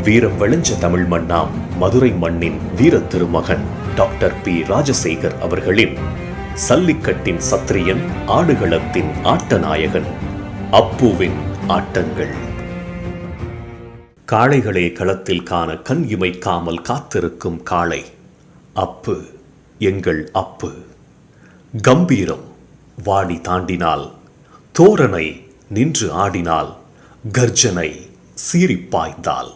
வீரம் விளைஞ்ச தமிழ் மண்ணாம் மதுரை மண்ணின் வீர திருமகன் டாக்டர் பி ராஜசேகர் அவர்களின் சல்லிக்கட்டின் சத்திரியன், ஆடுகளத்தின் ஆட்டநாயகன், அப்புவின் ஆட்டங்கள். காளைகளே களத்தில் காண கண் இமைக்காமல் காத்திருக்கும் காளை அப்பு, எங்கள் அப்பு. கம்பீரம் வாடி தாண்டினால், தோரணை நின்று ஆடினால், கர்ஜனை சீறிப்பாய்ந்தால்.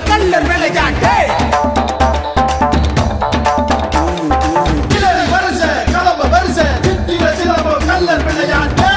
கல்லர் விளையாட்டே வருஷ கலம்ப வருஷ சித்திர சிலம்போ கல்லர் விளையாட்டே.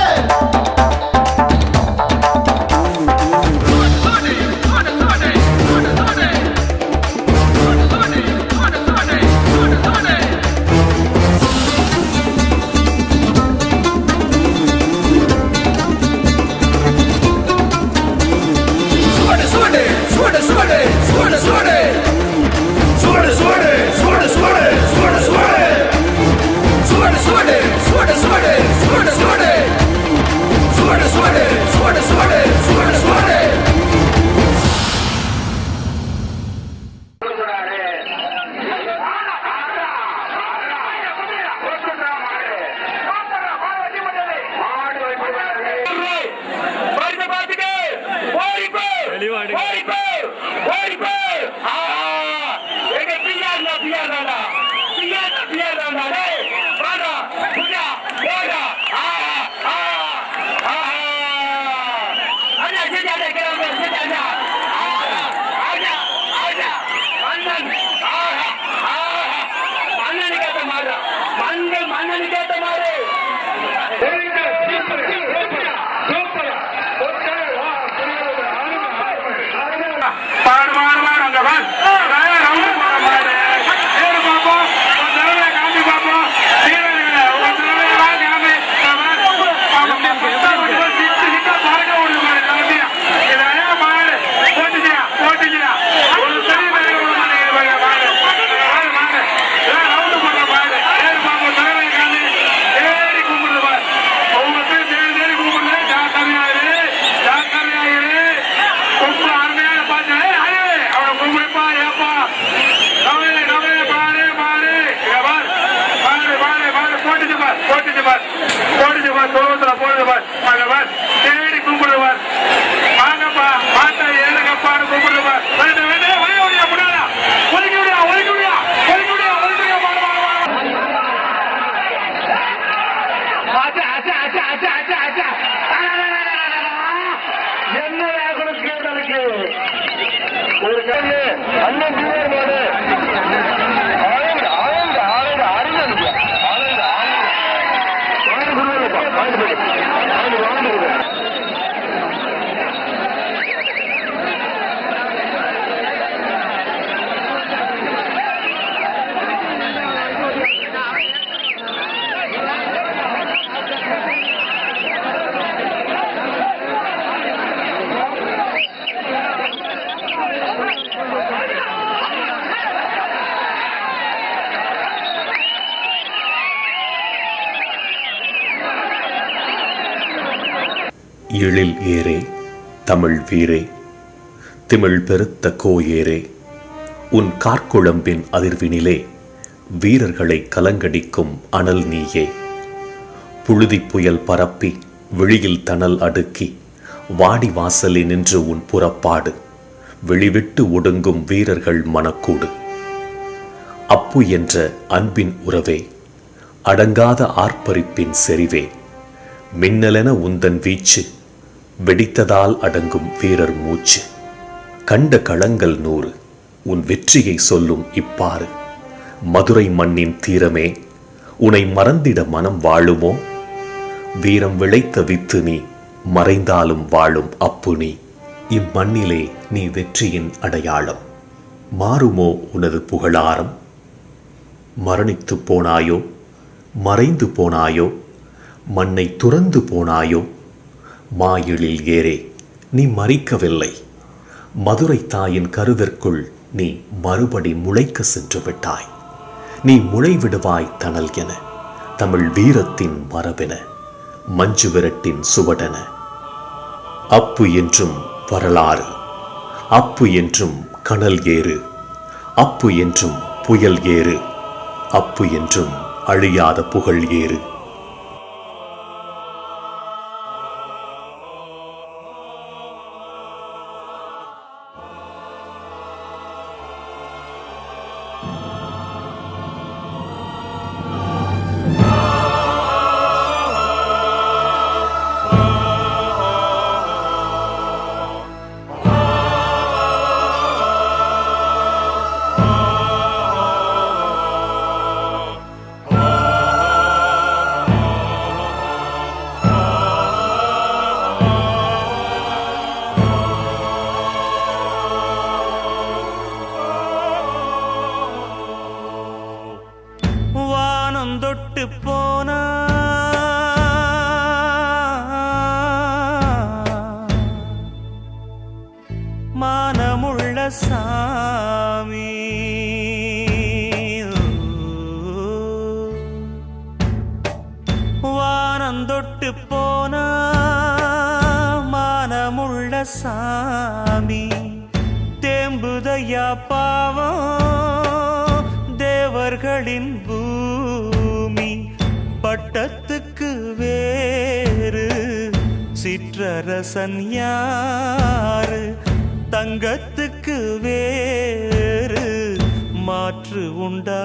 எழில் ஏரே தமிழ் வீரே, திமிழ் பெருத்த கோயேரே, உன் கார்குழம்பின் அதிர்வினிலே வீரர்களை கலங்கடிக்கும் அனல் நீயே. புழுதி புயல் பரப்பி வெளியில் தணல் அடுக்கி வாடி வாசலில் நின்று உன் புறப்பாடு வெளிவிட்டு ஒடுங்கும் வீரர்கள் மனக்கூடு. அப்பு என்ற அன்பின் உறவே, அடங்காத ஆர்ப்பரிப்பின் செறிவே, மின்னலென உந்தன் வீச்சு, வெடித்ததால் அடங்கும் வீரர் மூச்சு. கண்ட களங்கள் 100, உன் வெற்றியை சொல்லும் இப்பாறு. மதுரை மண்ணின் தீரமே, உனை மறந்திட மனம் வாழுமோ? வீரம் விளைத்த வித்து நீ, மறைந்தாலும் வாழும் அப்பு நீ. இம்மண்ணிலே நீ வெற்றியின் அடையாளம். மாறுமோ உனது புகழாரம்? மரணித்து போனாயோ, மறைந்து போனாயோ, மண்ணை துறந்து போனாயோ? மாயிழில் ஏரே, நீ மறிக்கவில்லை. மதுரை தாயின் கருவிற்குள் நீ மறுபடி முளைக்க சென்று விட்டாய். நீ முளைவிடுவாய் தணல் என, தமிழ் வீரத்தின் மரபென, மஞ்சு விரட்டின் சுவடென. அப்பு என்றும் வரலாறு, அப்பு என்றும் கனல் ஏறு, அப்பு என்றும் புயல் ஏறு, அப்பு என்றும் அழியாத புகழ் ஏறு. தொட்டு போனா மானமுள்ள சாமி, வானந்தொட்டு போனா மானமுள்ள சாமி. தேம்புதையா பாவம் தேவர்களின் பூமி. பட்டத்துக்கு வேறு சிற்றரசன் யாரு? தங்கத்துக்கு வேறு மாற்று உண்டா?